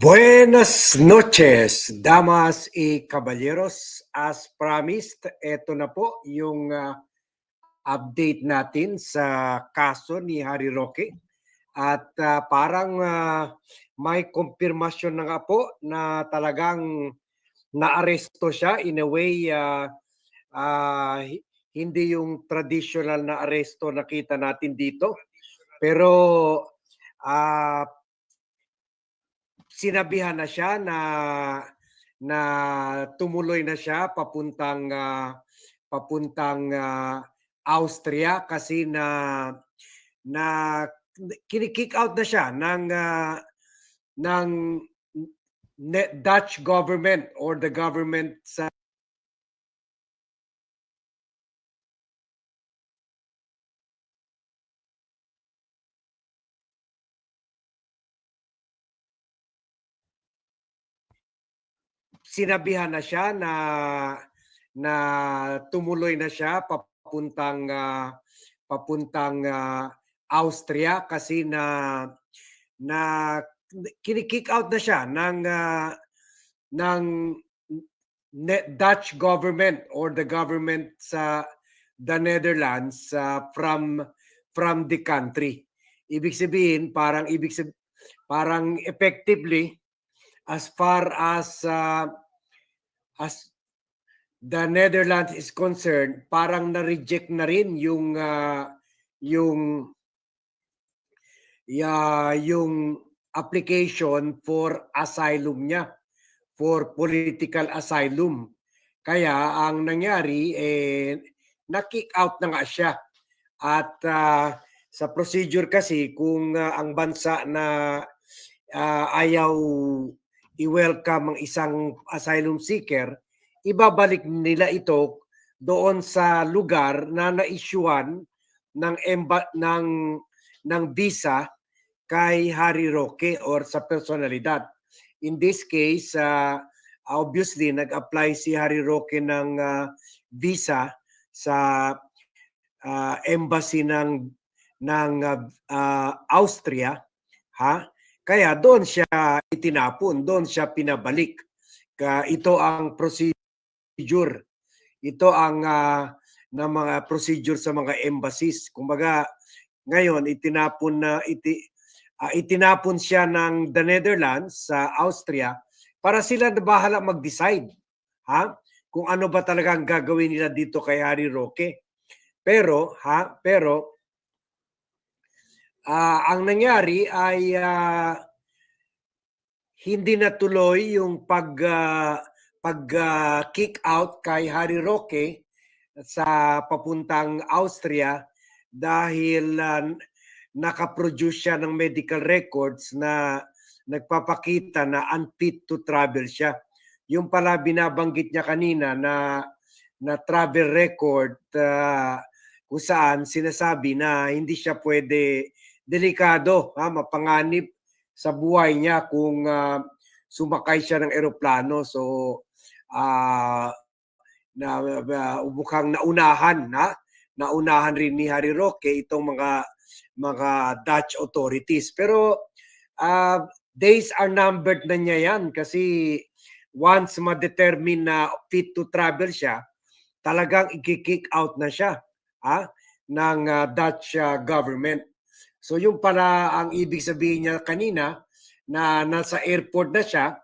Buenas noches, damas y caballeros. As promised, ito na po yung update natin sa kaso ni Harry Roque. At parang may kumpirmasyon na nga po na talagang naaresto siya in a way hindi yung traditional na aresto nakita natin dito. Pero sinabihan na siya na tumuloy na siya papuntang Austria kasi na kini-kick out na siya ng Dutch government or the government sa sinabihan na siya na tumuloy na siya papuntang Austria kasi na kini-kick out na siya ng Dutch government or the government sa the Netherlands from the country. Ibig sabihin parang effectively as far as the Netherlands is concerned, parang na-reject na rin yung application for asylum niya, for political asylum. Kaya ang nangyari na-kick out na nga siya. At sa procedure kasi kung ang bansa na ayaw i-welcome ang isang asylum seeker, ibabalik nila ito doon sa lugar na na-issuean ng visa kay Harry Roque or sa personalidad. In this case, obviously nag-apply si Harry Roque ng visa sa embassy ng Austria, kaya doon siya itinapon, doon siya pinabalik. Ito ang procedure. Ito ang na mga procedure sa mga embassies. Kumbaga, ngayon itinapon siya ng the Netherlands sa Austria para sila na bahala mag-decide kung ano ba talaga ang gagawin nila dito kay Harry Roque. Pero ang nangyari ay hindi natuloy yung pag-kick out kay Harry Roque sa papuntang Austria dahil nakaproduce siya ng medical records na nagpapakita na unfit to travel siya. Yung pala binabanggit niya kanina na travel record kung saan sinasabi na hindi siya pwede, delikado, mapanganib sa buhay niya kung sumakay siya ng eroplano. So mukhang naunahan rin ni Harry Roque itong mga Dutch authorities. Pero days are numbered na niya yan kasi once ma-determine na fit to travel siya, talagang i-kick out na siya ng Dutch government. So yung pala ang ibig sabihin niya kanina na nasa airport na siya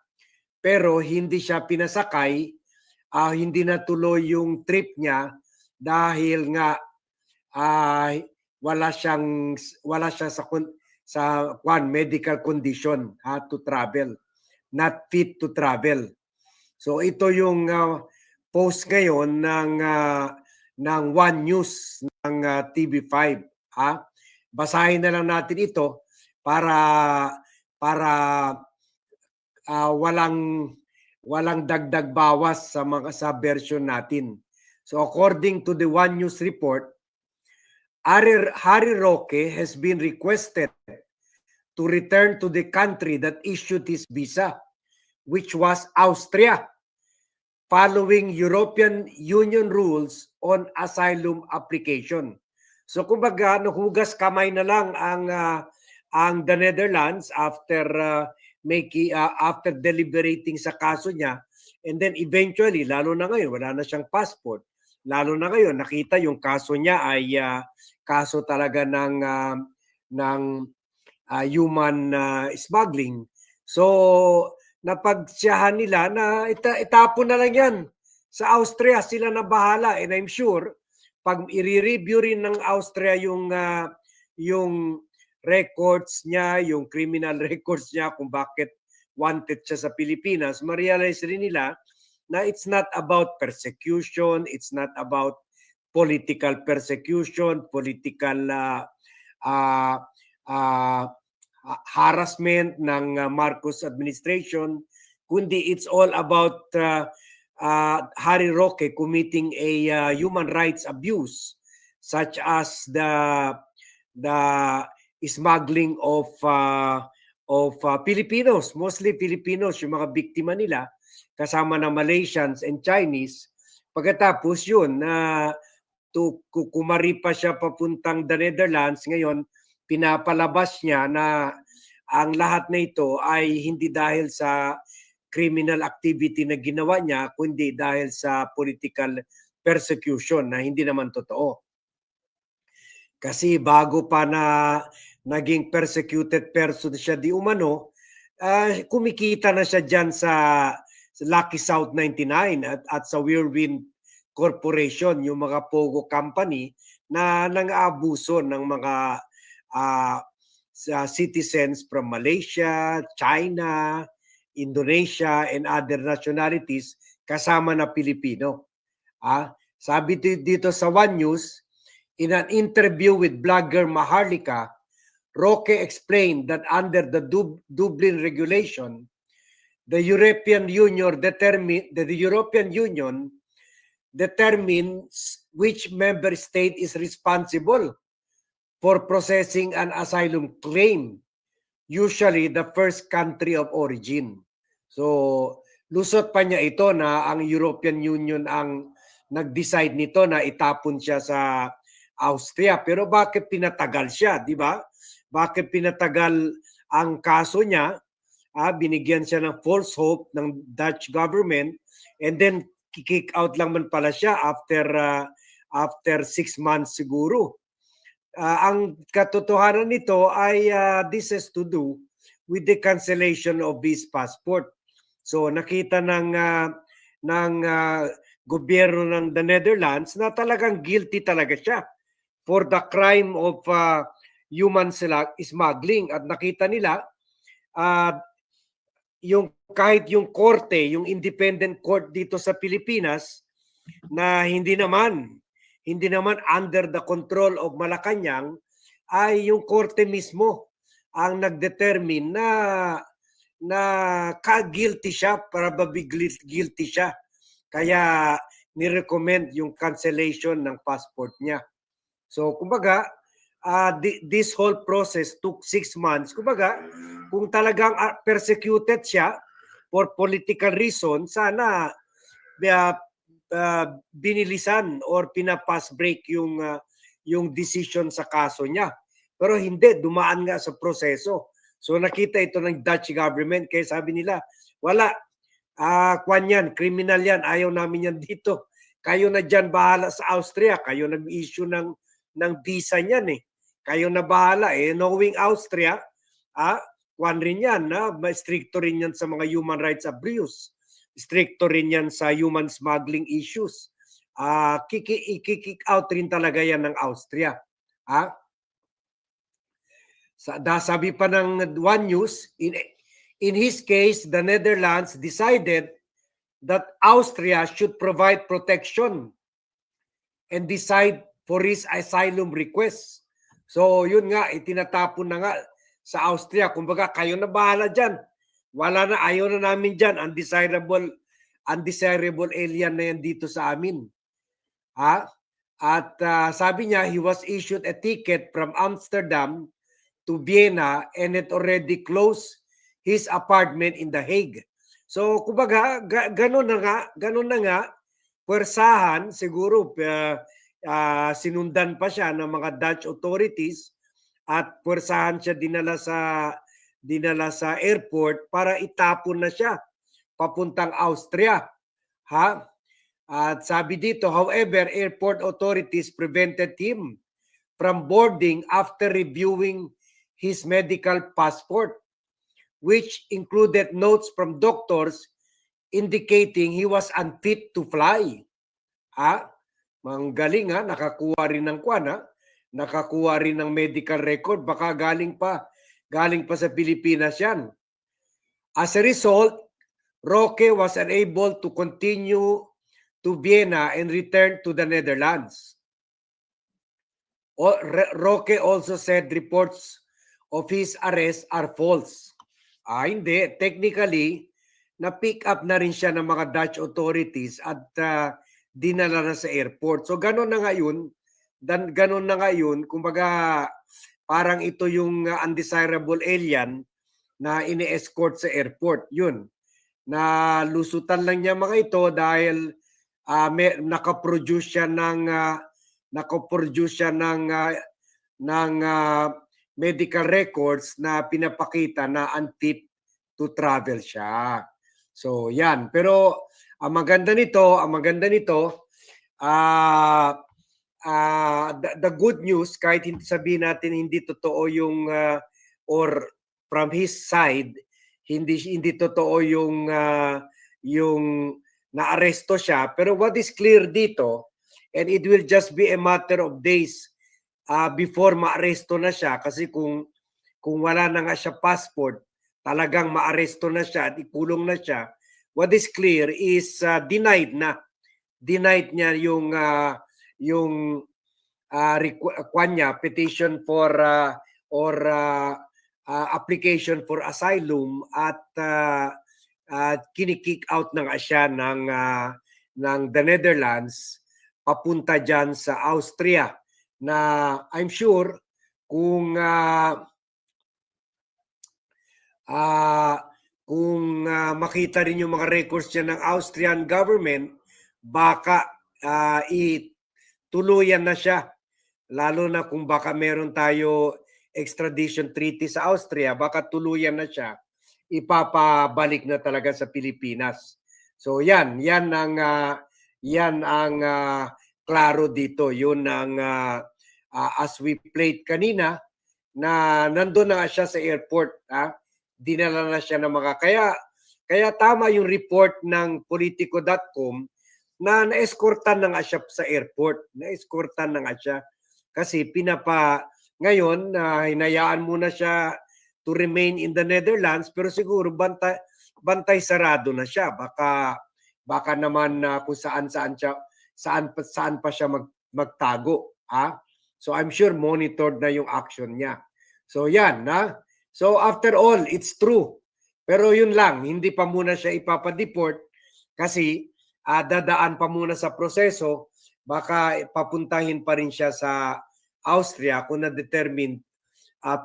pero hindi siya pinasakay, hindi natuloy yung trip niya dahil nga wala siya sa medical condition to travel, not fit to travel. So ito yung post ngayon ng One News ng TV5. Basahin na lang natin ito para walang dagdag bawas sa version natin. So according to the One News report, Harry Roque has been requested to return to the country that issued his visa, which was Austria, following European Union rules on asylum application. So kumbaga, hugas kamay na lang ang the Netherlands after after deliberating sa kaso niya, and then eventually, lalo na ngayon, wala na siyang passport. Lalo na ngayon, nakita yung kaso niya ay kaso talaga ng human smuggling. So, napagsiyahan nila na itapon na lang yan. Sa Austria, sila na bahala. And I'm sure, pag i-review rin ng Austria yung records niya, yung criminal records niya, kung bakit wanted siya sa Pilipinas, ma-realize rin nila na it's not about persecution, it's not about political persecution, political harassment ng Marcos administration, kundi it's all about Harry Roque committing a human rights abuse, such as the smuggling of Filipinos, mostly Filipinos, yung mga biktima nila, kasama ng Malaysians and Chinese. Pagkatapos yun, kumari pa siya papuntang the Netherlands, ngayon pinapalabas niya na ang lahat na ito ay hindi dahil sa criminal activity na ginawa niya, kundi dahil sa political persecution na hindi naman totoo. Kasi bago pa na naging persecuted person siya di umano, kumikita na siya dyan sa Lucky South 99 at sa Whirlwind Corporation, yung mga Pogo company na nang-aabuso ng mga citizens from Malaysia, China, Indonesia, and other nationalities kasama na Pilipino. Sabi dito sa One News, in an interview with blogger Maharlika, Roque explained that under the Dublin regulation, the European Union determines which member state is responsible for processing an asylum claim, usually the first country of origin. So, lusot pa niya ito na ang European Union ang nag-decide nito na itapon siya sa Austria. Pero bakit pinatagal siya, di ba? Bakit pinatagal ang kaso niya? Binigyan siya ng false hope ng Dutch government, and then kick out lang man pala siya after 6 months siguro. Ang katotohanan nito ay this has to do with the cancellation of his passport. So nakita ng gobyerno ng the Netherlands na talagang guilty talaga siya for the crime of human smuggling, at nakita nila kahit yung korte, yung independent court dito sa Pilipinas na hindi naman under the control of Malacanang, ay yung korte mismo ang nagdetermine na ka-guilty siya, probably guilty siya. Kaya ni-recommend yung cancellation ng passport niya. So kumbaga, this whole process took 6 months. Kumbaga, kung talagang persecuted siya for political reason, sana binilisan or pinapass break yung decision sa kaso niya. Pero hindi, dumaan nga sa proseso. So nakita ito ng Dutch government, kaya sabi nila, wala, kwan yan, criminal yan, ayaw namin yan dito. Kayo na dyan bahala sa Austria, kayo nag-issue ng visa niyan eh. Kayo na bahala eh. Knowing Austria, kwan rin yan, stricto rin yan sa mga human rights abuse. Stricto rin yan sa human smuggling issues. Kick out rin talaga yan ng Austria. Sabi pa ng One News, in his case, the Netherlands decided that Austria should provide protection and decide for his asylum request. So yun nga, itinatapon na nga sa Austria. Kumbaga, kayo na bahala dyan. Wala na, ayaw na namin dyan. Undesirable alien na yan dito sa amin. At sabi niya, he was issued a ticket from Amsterdam to Vienna and it already closed his apartment in The Hague. So kumbaga, ganun na nga, puwersahan siguro, sinundan pa siya ng mga Dutch authorities at puwersahan siya dinala sa dinala sa airport para itapon na siya papuntang Austria. Ha? At sabi dito, however, airport authorities prevented him from boarding after reviewing his medical passport, which included notes from doctors indicating he was unfit to fly. Ha? Manggaling ha, nakakuha rin ng kwan ha, nakakuha rin ng medical record, baka galing pa sa Pilipinas yan. As a result, Roque was unable to continue to Vienna and return to the Netherlands. Roque also said reports of his arrest are false. Hindi. Technically, na-pick up na rin siya ng mga Dutch authorities at dinala na sa airport. So gano'n na ngayon, kumbaga parang ito yung undesirable alien na ini-escort sa airport. Yun. Na lusutan lang niya mga ito dahil nakaproduce siya ng medical records na pinapakita na unfit to travel siya. So yan, pero ang maganda nito, the good news, kahit sabihin natin hindi totoo yung or from his side, hindi totoo yung naaresto siya, pero what is clear dito, and it will just be a matter of days before maaresto na siya, kasi kung wala na nga siya passport, talagang maaresto na siya at ikulong na siya. What is clear is denied niya yung petition for application for asylum at kinikick out na nga siya ng the Netherlands papunta dyan sa Austria, na I'm sure kung makita rin yung mga records niya ng Austrian government, baka tuluyan na siya. Lalo na kung baka meron tayo extradition treaty sa Austria, baka tuluyan na siya. Ipapabalik na talaga sa Pilipinas. So yan ang klaro dito. Yun ang as we played kanina, na nandun na siya sa airport. Dinala na siya ng mga kaya tama yung report ng Politico.com na na-escortan na nga siya sa airport. Na-escortan na nga siya kasi ngayon hinayaan muna siya to remain in the Netherlands, pero siguro bantay sarado na siya. Baka naman kung saan pa siya magtago. So I'm sure monitored na yung action niya. So yan, so after all, it's true. Pero yun lang, hindi pa muna siya ipapadeport kasi dadaan pa muna sa proseso, baka papuntahin pa rin siya sa Austria kung na-determine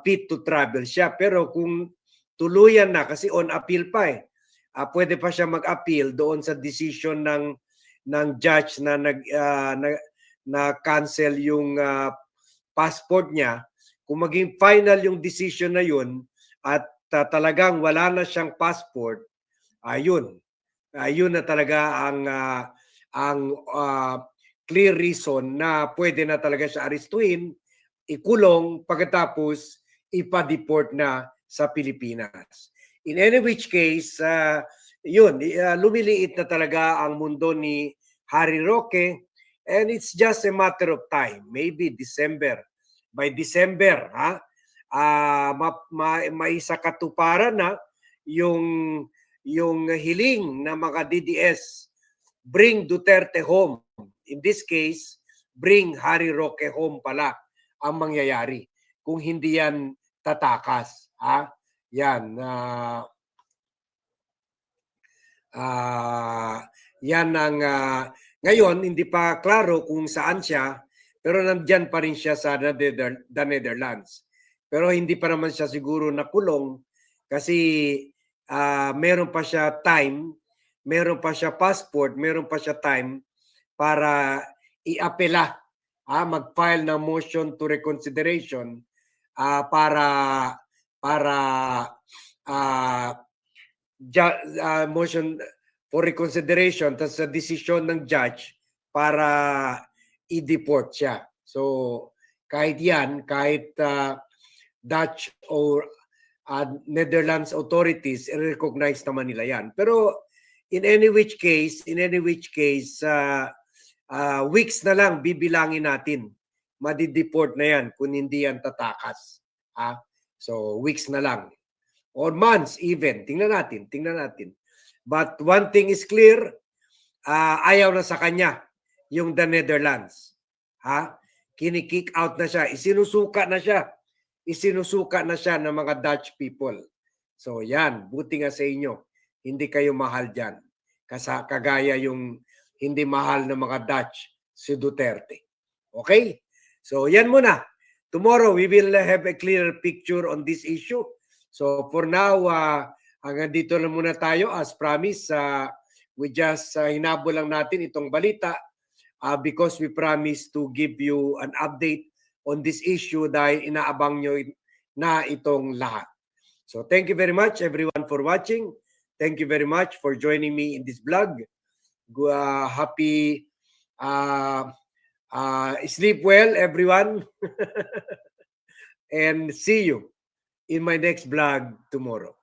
fit to travel siya. Pero kung tuluyan na, kasi on appeal pa pwede pa siya mag-appeal doon sa decision ng judge na cancel yung passport niya. Kung maging final yung decision na yun at talagang wala na siyang passport, ayun na talaga ang clear reason na pwede na talaga siya arestuhin, ikulong, pagkatapos ipa-deport na sa Pilipinas. In any which case, lumiliit na talaga ang mundo ni Harry Roque, and it's just a matter of time, maybe December. By December, maisakatuparan na yung hiling ng mga DDS, bring Duterte home. In this case, bring Harry Roque home pala ang mangyayari kung hindi yan tatakas. Yan. Yan ang ngayon, hindi pa klaro kung saan siya, pero nandiyan pa rin siya sa the Netherlands. Pero hindi pa naman siya siguro nakulong kasi meron pa siya time, meron pa siya passport, meron pa siya time para i-apela, mag-file ng motion to reconsideration para para motion for reconsideration tas sa desisyon ng judge para i-deport siya. So kahit yan, kahit Dutch or Netherlands authorities, i-recognize naman nila yan. Pero in any which case, weeks na lang bibilangin natin. Madi-deport na yan kung hindi yan tatakas. So weeks na lang. Or months even. Tingnan natin. But one thing is clear, ayaw na sa kanya yung the Netherlands. Kini-kick out na siya. Isinusuka na siya ng mga Dutch people. So yan, buti nga sa inyo. Hindi kayo mahal dyan. Kagaya yung hindi mahal ng mga Dutch, si Duterte. Okay? So yan muna. Tomorrow, we will have a clearer picture on this issue. So for now, hanggang dito lang muna tayo. As promised, we just hinabol lang natin itong balita because we promised to give you an update on this issue dahil inaabang nyo na itong lahat. So thank you very much everyone for watching. Thank you very much for joining me in this vlog. Happy sleep well everyone. And see you in my next vlog tomorrow.